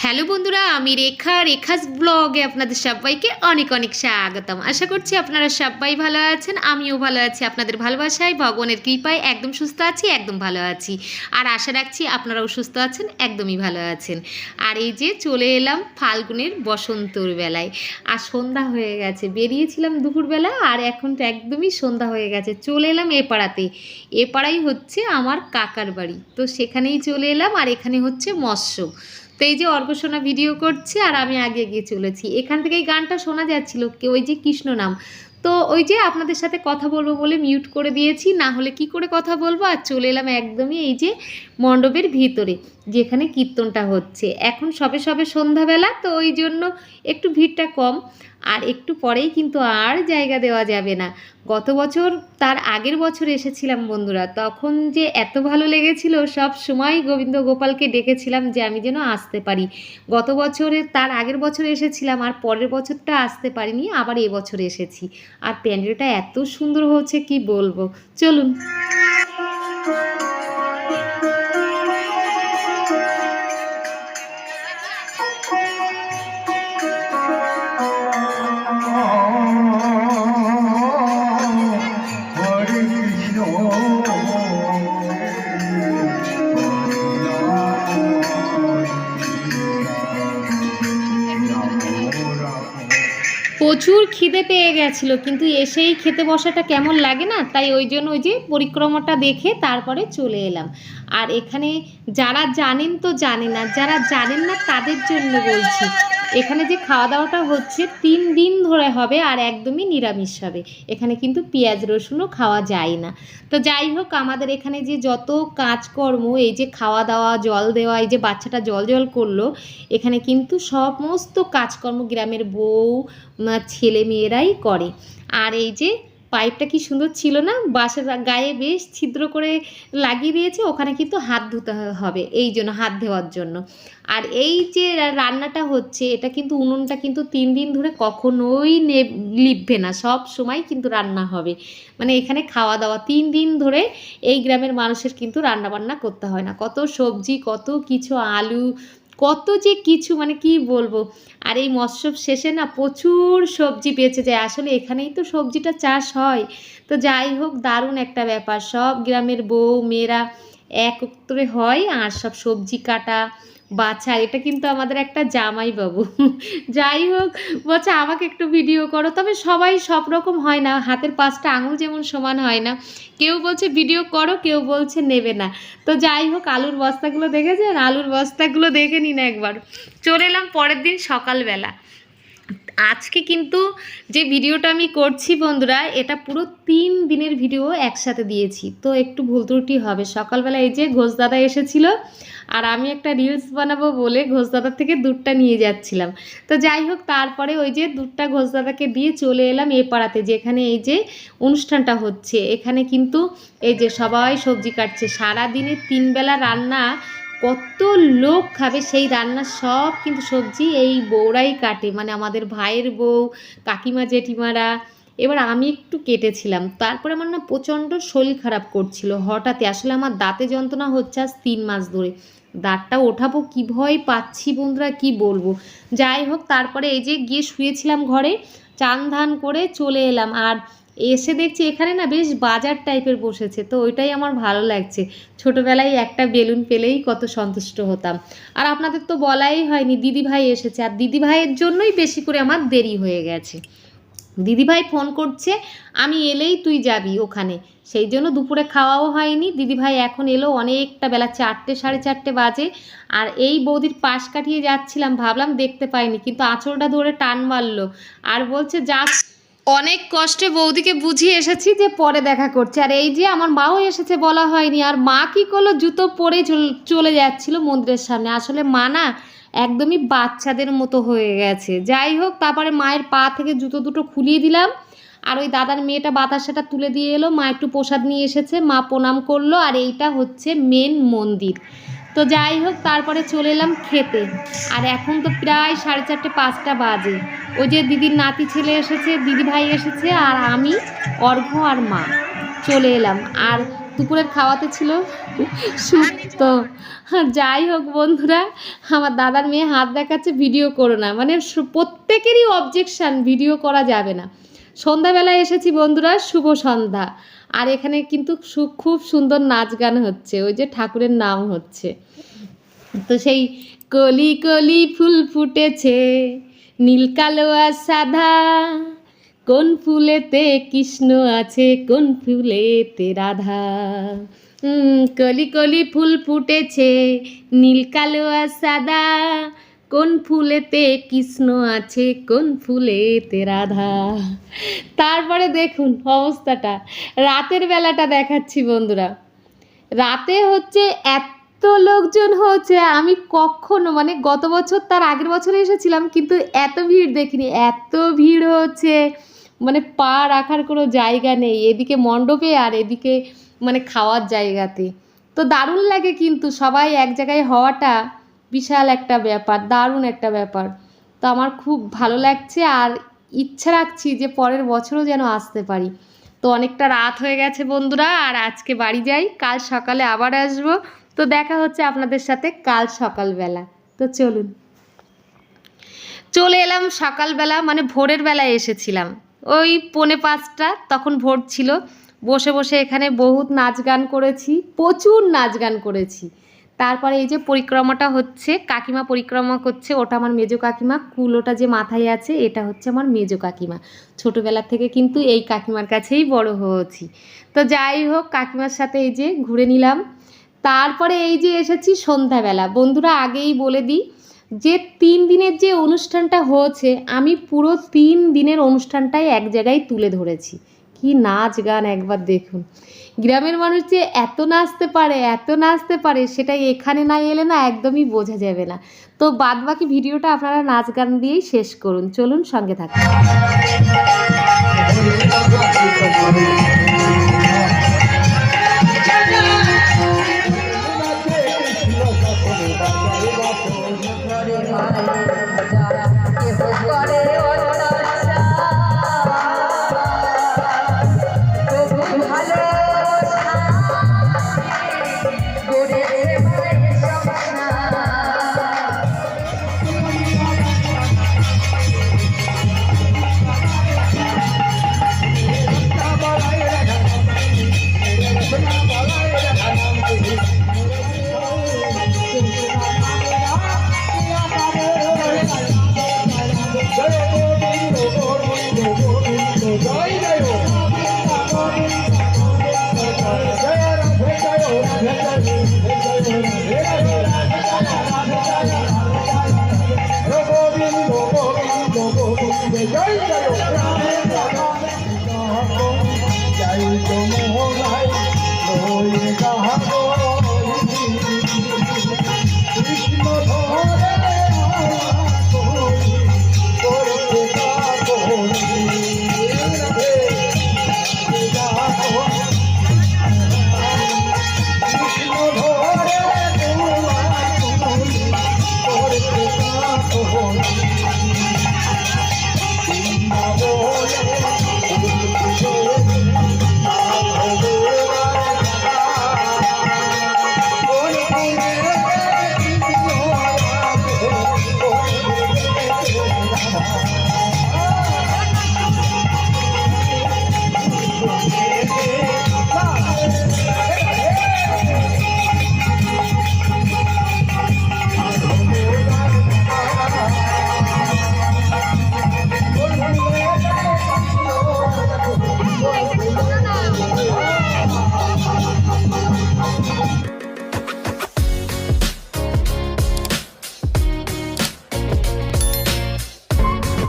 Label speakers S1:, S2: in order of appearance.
S1: Hello বন্ধুরা, আমি রেখাস ব্লগে আপনাদের সবাইকে অনেক অনেক স্বাগতম। আশা করছি আপনারা সবাই ভালো আছেন, আমিও ভালো আছি। আপনাদের ভালোবাসায়, ভগবানের কৃপায় একদম সুস্থ আছি, একদম ভালো আছি। আর আশা রাখছি আপনারাও সুস্থ আছেন, একদমই ভালো আছেন। আর এই যে চলে এলাম ফাল্গুনের বসন্তর বেলায়, আর সন্ধ্যা হয়ে গেছে। বেরিয়েছিলাম দুপুরবেলা, আর এখন তো একদমই সন্ধ্যা হয়ে গেছে। চলে এলাম এ পাড়াতে। এ পাড়াই হচ্ছে আমার কাকার বাড়ি, তো সেখানেই চলে এলাম। আর এখানে হচ্ছে মৎস্য। তো এই যে অর্গসোনা ভিডিও করছে আর আমি আগে এগিয়ে চলেছি। এখান থেকে এই গানটা শোনা যাচ্ছিল, ওই যে কৃষ্ণ নাম। তো ওই যে আপনাদের সাথে কথা বলবো বলে মিউট করে দিয়েছি, না হলে কি করে কথা বলবো। আর চলে এলাম একদমই এই যে মণ্ডপের ভিতরে, যেখানে কীর্তনটা হচ্ছে। এখন সবে সবে সন্ধ্যাবেলা, তো ওই জন্য একটু ভিড়টা কম। আর একটু পরেই কিন্তু আর জায়গা দেওয়া যাবে না। গত বছর, তার আগের বছর এসেছিলাম বন্ধুরা, তখন যে এত ভালো লেগেছিল, সব সময় গোবিন্দ গোপালকে ডেকেছিলাম যে আমি যেন আসতে পারি। গত বছরে, তার আগের বছর এসেছিলাম, আর পরের বছরটা আসতে পারিনি, আবার এবছর এসেছি। আর প্যান্ডেলটা এত সুন্দর হচ্ছে কি বলবো। চলুন। প্রচুর খিদে পেয়ে গেছিল, কিন্তু এসেই খেতে বসাটা কেমন লাগে না, তাই ওই জন্য ওই যে পরিক্রমাটা দেখে তারপরে চলে এলাম। আর এখানে যারা জানেন তো জানেন, না যারা জানেন না তাদের জন্য বলছি, এখানে যে খাওয়া দাওয়াটা হচ্ছে 3 দিন ধরে হবে, আর একদমই নিরামিষ হবে। এখানে কিন্তু পেঁয়াজ রসুনও খাওয়া যায় না। তো যাই হোক, আমাদের এখানে যে যত কাজকর্ম, এই যে খাওয়া দাওয়া, জল দেওয়া, এই যে বাচ্চাটা জল জল করলো, এখানে কিন্তু সমস্ত কাজকর্ম গ্রামের বউ, ছেলে মেয়েরাই করে। আর এই যে পাইপটা কি সুন্দর ছিল না, বাঁশের গায়ে বেশ ছিদ্র করে লাগিয়ে দিয়েছে, ওখানে কিন্তু হাত ধুতে হবে, এই জন্য হাত ধোয়ার জন্য। আর এই যে রান্নাটা হচ্ছে, এটা কিন্তু উনুনটা কিন্তু 3 দিন ধরে কখনোই লিভবে না, সব সময় কিন্তু রান্না হবে। মানে এখানে খাওয়া দাওয়া 3 দিন ধরে এই গ্রামের মানুষের কিন্তু রান্না বান্না করতে হয় না। কত সবজি, কত কিছু, আলু, কত যে কিছু, মানে কি বলবো। আর এই মৎস্য শেষে না প্রচুর সবজি বেঁচে যায়, আসলে এখানেই তো সবজিটা চাষ হয়। তো যাই হোক, দারুণ একটা ব্যাপার। সব গ্রামের বউ মেয়েরা একত্রে হয়, আর সব সবজি কাটা বাছা, এটা কিন্তু আমাদের একটা জামাই বাবু। যাই হোক, বলছে আমাকে একটু ভিডিও করো। তবে সবাই সব রকম হয় না, হাতের 5টা আঙুল যেমন সমান হয় না। কেউ বলছে ভিডিও করো, কেউ বলছে নেবে না। তো যাই হোক, আলুর বস্তাগুলো দেখেছেন, আলুর বস্তাগুলো দেখে নিন একবার। চলে এলাম পরের দিন সকালবেলা। আজকে কিন্তু যে ভিডিওটা আমি করছি বন্ধুরা, এটা পুরো 3 দিনের ভিডিও একসাথে দিয়েছি, তো একটু ভুল ত্রুটি হবে। সকালবেলা এই যে ঘোষদাদা এসেছিল, আর আমি একটা রিলস বানাবো বলে ঘোষদাদার থেকে দুধটা নিয়ে যাচ্ছিলাম। তো যাই হোক, তারপরে ওই যে দুধটা ঘোষদাদাকে দিয়ে চলে এলাম এ পাড়াতে, যেখানে এই যে অনুষ্ঠানটা হচ্ছে। এখানে কিন্তু এই যে সবাই সবজি কাটছে, সারাদিনে 3 বেলা রান্না, কত লোক খাবে সেই রান্না, সব কিন্তু সবজি এই বউরাই কাটে, মানে আমাদের ভাইয়ের বউ, কাকিমা জেঠিমারা। এবার আমি একটু কেটেছিলাম, তারপরে আমার না প্রচণ্ড শরীর খারাপ করছিল হঠাৎই। আসলে আমার দাঁতে যন্ত্রণা হচ্ছে আজ 3 মাস ধরে, দাঁতটা ওঠাবো কি ভয় পাচ্ছি বন্ধুরা, কি বলবো। যাই হোক, তারপরে এই যে গিয়ে শুয়েছিলাম ঘরে, চান ধান করে চলে এলাম। আর এসে দেখছি এখানে না বেশ বাজার টাইপের বসেছে, তো ওইটাই আমার ভালো লাগছে। ছোটোবেলায় একটা বেলুন পেলেই কত সন্তুষ্ট হতাম। আর আপনাদের তো বলাই হয়নি, দিদিভাই এসেছে, আর দিদিভাইয়ের জন্যই বেশি করে আমার দেরি হয়ে গেছে। দিদিভাই ফোন করছে, আমি এলেই তুই যাবি ওখানে, সেই জন্য দুপুরে খাওয়াও হয়নি। দিদিভাই এখন এলো অনেকটা বেলা, 4টে 4:30 বাজে। আর এই বৌদির পাশ কাটিয়ে যাচ্ছিলাম, ভাবলাম দেখতে পাইনি, কিন্তু আঁচলটা ধরে টান মারলো, আর বলছে যা। অনেক কষ্টে বৌদিকে বুঝিয়ে এসেছি যে পরে দেখা করছে। আর এই যে আমার মাও এসেছে, বলা হয়নি। আর মা কী করলো, জুতো পরে চলে যাচ্ছিল মন্দিরের সামনে। আসলে মা না একদমই বাচ্চাদের মতো হয়ে গেছে। যাই হোক, তারপরে মায়ের পা থেকে জুতো দুটো খুলিয়ে দিলাম, আর ওই দাদার মেয়েটা বাতাসাটা তুলে দিয়ে এলো। মা একটু প্রসাদ নিয়ে এসেছে, মা প্রণাম করলো। আর এইটা হচ্ছে মেন মন্দির। তো যাই হোক, তারপরে চলে এলাম খেতে। আর এখন তো প্রায় 4:30 5টা বাজে। ওই যে দিদির নাতি ছেলে এসেছে, দিদিভাই এসেছে, আর আমি, অর্ঘ্য আর মা চলে এলাম। আর দুপুরের খাওয়াতে ছিল শুক্তো। যাই হোক বন্ধুরা, আমার দাদার মেয়ে হাত দেখাচ্ছে ভিডিও করো না, মানে প্রত্যেকেরই অবজেকশান, ভিডিও করা যাবে না। সন্ধ্যাবেলায় এসেছি বন্ধুরা, শুভ সন্ধ্যা। আর এখানে কিন্তু খুব সুন্দর নাচ গান হচ্ছে, ওই যে ঠাকুরের নাম হচ্ছে। তো সেই কলি কলি ফুল ফুটেছে নীল কালো আর সাদা, কোন ফুলেতে কৃষ্ণ আছে কোন ফুলেতে রাধা। কলি কলি ফুল ফুটেছে নীল কালো আর সাদা, কোন ফুলেতে কৃষ্ণ আছে কোন ফুলেতে রাধা। তারপরে দেখুন অবস্থাটা, রাতের বেলাটা দেখাচ্ছি বন্ধুরা। রাতে হচ্ছে এত লোকজন হচ্ছে, আমি কখনো মানে গত বছর তার আগের বছরে এসেছিলাম কিন্তু এত ভিড় দেখিনি। এত ভিড় হচ্ছে মানে পা রাখার কোনো জায়গা নেই, এদিকে মণ্ডপে আর এদিকে মানে খাওয়ার জায়গাতে। তো দারুণ লাগে কিন্তু সবাই এক জায়গায় হওয়াটা বিশাল একটা ব্যাপার, দারুণ একটা ব্যাপার। তো আমার খুব ভালো লাগছে আর ইচ্ছা রাখছি যে পরের বছরও যেন আসতে পারি। তো অনেকটা রাত হয়ে গেছে বন্ধুরা, আর আজকে বাড়ি যাই, কাল সকালে আবার আসবো। তো দেখা হচ্ছে আপনাদের সাথে কাল সকালবেলা। তো চলুন, চলে এলাম সকালবেলা, মানে ভোরের বেলায় এসেছিলাম, ওই 4:45, তখন ভোর ছিল। বসে বসে এখানে বহুত নাচ গান করেছি, প্রচুর নাচ গান করেছি। তারপরে এই যে পরিক্রমাটা হচ্ছে, কাকিমা পরিক্রমা করছে, ওটা আমার মেজো কাকিমা। কুলোটা যে মাথায় আছে এটা হচ্ছে আমার মেজো কাকিমা। ছোটোবেলা থেকে কিন্তু এই কাকিমার কাছেই বড় হয়েছি। তো যাই হোক, কাকিমার সাথে এই যে ঘুরে নিলাম। তারপরে এই যে এসেছি সন্ধ্যাবেলা। বন্ধুরা আগেই বলে দিই যে 3 দিনের যে অনুষ্ঠানটা হয়েছে, আমি পুরো 3 দিনের অনুষ্ঠানটাই এক জায়গায় তুলে ধরেছি। কি নাচ গান একবার দেখুন। গ্রামের মানুষ যে এত নাচতে পারে, এত নাচতে পারে, সেটা এখানে না এলে না একদমই বোঝা যাবে না। তো বাদবাকি ভিডিওটা আপনারা নাচ গান দিয়েই শেষ করুন, চলুন সঙ্গে থাকুন।